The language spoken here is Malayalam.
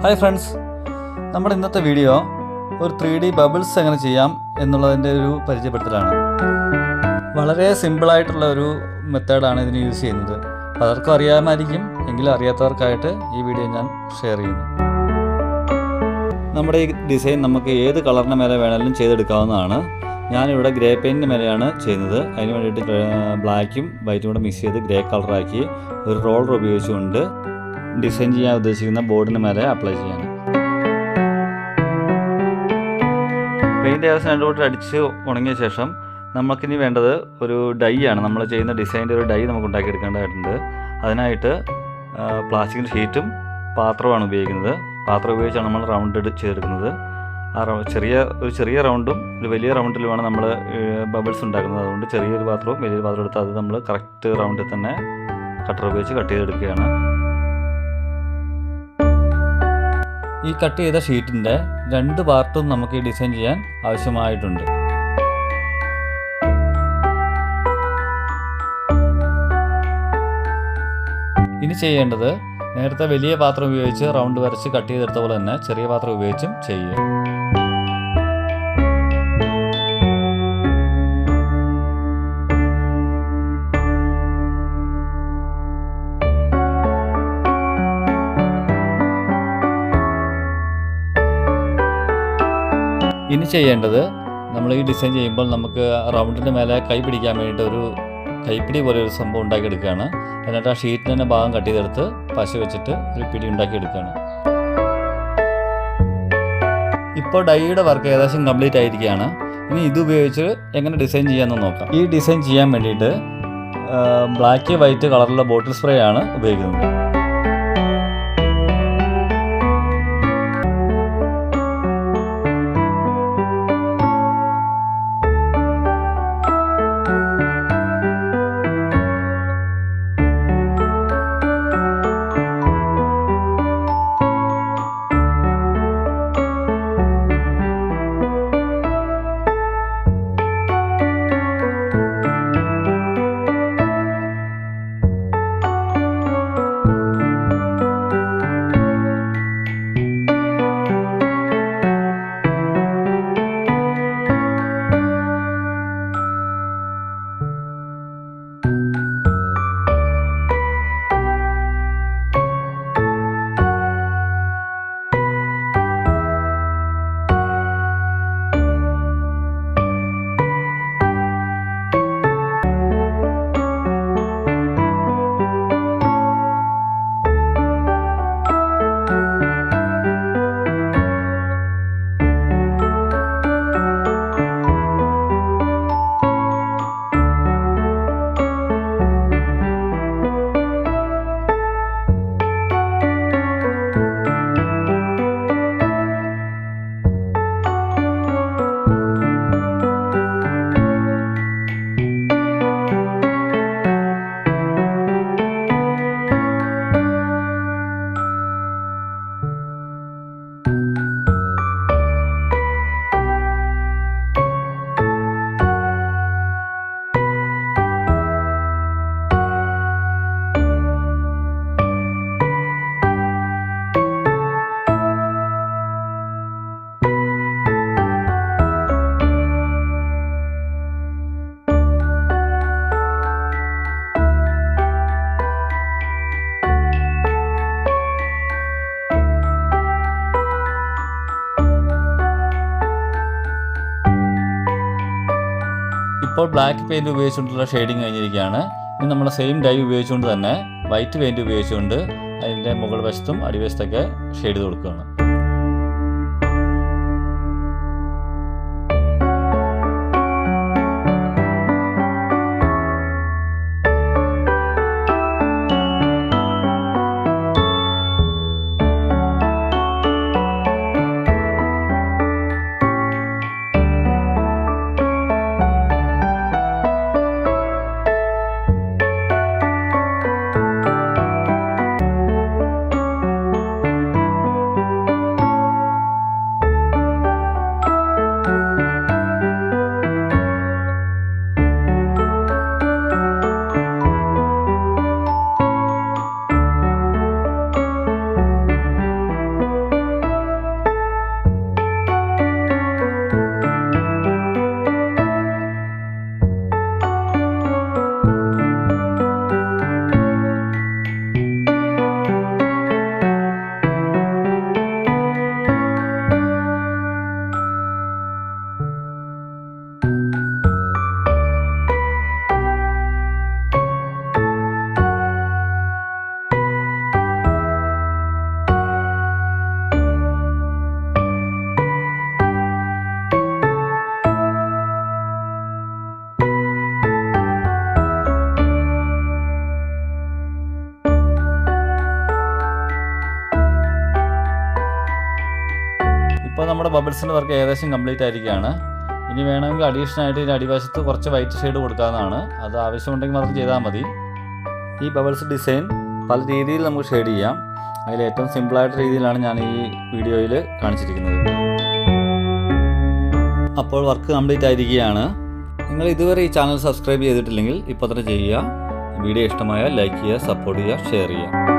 ഹായ് ഫ്രണ്ട്സ്, നമ്മുടെ ഇന്നത്തെ വീഡിയോ ഒരു 3D ബബിൾസ് എങ്ങനെ ചെയ്യാം എന്നുള്ളതിൻ്റെ ഒരു പരിചയപ്പെടുത്തലാണ്. വളരെ സിമ്പിളായിട്ടുള്ള ഒരു മെത്തേഡാണ് ഇതിന് യൂസ് ചെയ്യുന്നത്. പലർക്കും അറിയാമായിരിക്കും, എങ്കിലും അറിയാത്തവർക്കായിട്ട് ഈ വീഡിയോ ഞാൻ ഷെയർ ചെയ്യുന്നു. നമ്മുടെ ഈ ഡിസൈൻ നമുക്ക് ഏത് കളറിൻ്റെ മേലെ വേണമെങ്കിലും ചെയ്തെടുക്കാവുന്നതാണ്. ഞാനിവിടെ ഗ്രേ പെയിൻറ്റിന് മേലെയാണ് ചെയ്യുന്നത്. അതിന് വേണ്ടിയിട്ട് ബ്ലാക്കും വൈറ്റും കൂടെ മിക്സ് ചെയ്ത് ഗ്രേ കളറാക്കി ഒരു റോളർ ഉപയോഗിച്ചുകൊണ്ട് ഡിസൈൻ ചെയ്യാൻ ഉദ്ദേശിക്കുന്ന ബോർഡിന് മേലെ അപ്ലൈ ചെയ്യണം. പെയിൻറ്റ് ഏകദേശം 2 കൂട്ടർ അടിച്ച് ഉണങ്ങിയ ശേഷം നമുക്കിനി വേണ്ടത് ഒരു ഡൈ ആണ്. നമ്മൾ ചെയ്യുന്ന ഡിസൈൻ്റെ ഒരു ഡൈ നമുക്ക് ഉണ്ടാക്കിയെടുക്കേണ്ടതായിട്ടുണ്ട്. അതിനായിട്ട് പ്ലാസ്റ്റിക്കിൻ്റെ ഷീറ്റും പാത്രമാണ് ഉപയോഗിക്കുന്നത്. പാത്രം ഉപയോഗിച്ചാണ് നമ്മൾ റൗണ്ട് ചെയ്തെടുക്കുന്നത്. ചെറിയ റൗണ്ടും ഒരു വലിയ റൗണ്ടിലുമാണ് നമ്മൾ ബബിൾസ് ഉണ്ടാക്കുന്നത്. അതുകൊണ്ട് ചെറിയൊരു പാത്രവും വലിയൊരു പാത്രം എടുത്ത് അത് നമ്മൾ കറക്റ്റ് റൗണ്ടിൽ തന്നെ കട്ടർ ഉപയോഗിച്ച് കട്ട് ചെയ്തെടുക്കുകയാണ്. ഈ കട്ട് ചെയ്ത ഷീറ്റിൻ്റെ 2 പാർട്ടും നമുക്ക് ഈ ഡിസൈൻ ചെയ്യാൻ ആവശ്യമായിട്ടുണ്ട്. ഇനി ചെയ്യേണ്ടത് നേരത്തെ വലിയ പാത്രം ഉപയോഗിച്ച് റൗണ്ട് വരച്ച് കട്ട് ചെയ്തെടുത്ത പോലെ തന്നെ ചെറിയ പാത്രം ഉപയോഗിച്ചും ചെയ്യുക. ഇനി ചെയ്യേണ്ടത്, നമ്മൾ ഈ ഡിസൈൻ ചെയ്യുമ്പോൾ നമുക്ക് റൗണ്ടിൻ്റെ മേലെ കൈ പിടിക്കാൻ വേണ്ടിയിട്ട് ഒരു കൈപ്പിടി പോലെ ഒരു സംഭവം ഉണ്ടാക്കിയെടുക്കുകയാണ്. എന്നിട്ട് ആ ഷീറ്റിന് തന്നെ ഭാഗം കട്ട് ചെയ്തെടുത്ത് പശ വെച്ചിട്ട് ഒരു പിടി ഉണ്ടാക്കിയെടുക്കുകയാണ്. ഇപ്പോൾ ഡൈയുടെ വർക്ക് ഏകദേശം കംപ്ലീറ്റ് ആയിരിക്കുകയാണ്. ഇനി ഇത് ഉപയോഗിച്ച് എങ്ങനെ ഡിസൈൻ ചെയ്യാമെന്ന് നോക്കാം. ഈ ഡിസൈൻ ചെയ്യാൻ വേണ്ടിയിട്ട് ബ്ലാക്ക് വൈറ്റ് കളറിലുള്ള ബോട്ടിൽ സ്പ്രേ ആണ് ഉപയോഗിക്കുന്നത്. ഇപ്പോൾ ബ്ലാക്ക് പെയിൻറ്റ് ഉപയോഗിച്ചുകൊണ്ടുള്ള ഷെയ്ഡിങ് കഴിഞ്ഞിരിക്കുകയാണ്. ഇനി നമ്മൾ സെയിം ഡൈ ഉപയോഗിച്ചുകൊണ്ട് തന്നെ വൈറ്റ് പെയിൻറ്റ് ഉപയോഗിച്ചുകൊണ്ട് അതിൻ്റെ മുകൾ വശത്തും അടിവശത്തൊക്കെ ഷെയ്ഡ് ചെയ്ത് കൊടുക്കുകയാണ്. ഇപ്പോൾ നമ്മുടെ ബബിൾസിൻ്റെ വർക്ക് ഏകദേശം കംപ്ലീറ്റ് ആയിരിക്കുകയാണ്. ഇനി വേണമെങ്കിൽ അഡീഷണലായിട്ട് ഇതിൻ്റെ അടിവശത്ത് കുറച്ച് വൈറ്റ് ഷെയ്ഡ് കൊടുക്കാവുന്നതാണ്. അത് ആവശ്യമുണ്ടെങ്കിൽ മാത്രം ചെയ്താൽ മതി. ഈ ബബിൾസ് ഡിസൈൻ പല രീതിയിൽ നമുക്ക് ഷെയ്ഡ് ചെയ്യാം. അതിൽ ഏറ്റവും സിമ്പിളായിട്ട് രീതിയിലാണ് ഞാൻ ഈ വീഡിയോയിൽ കാണിച്ചിരിക്കുന്നത്. അപ്പോൾ വർക്ക് കംപ്ലീറ്റ് ആയിരിക്കുകയാണ്. നിങ്ങൾ ഇതുവരെ ഈ ചാനൽ സബ്സ്ക്രൈബ് ചെയ്തിട്ടില്ലെങ്കിൽ ഇപ്പോൾ തന്നെ ചെയ്യുക. വീഡിയോ ഇഷ്ടമായാൽ ലൈക്ക് ചെയ്യുക, സപ്പോർട്ട് ചെയ്യുക, ഷെയർ ചെയ്യുക.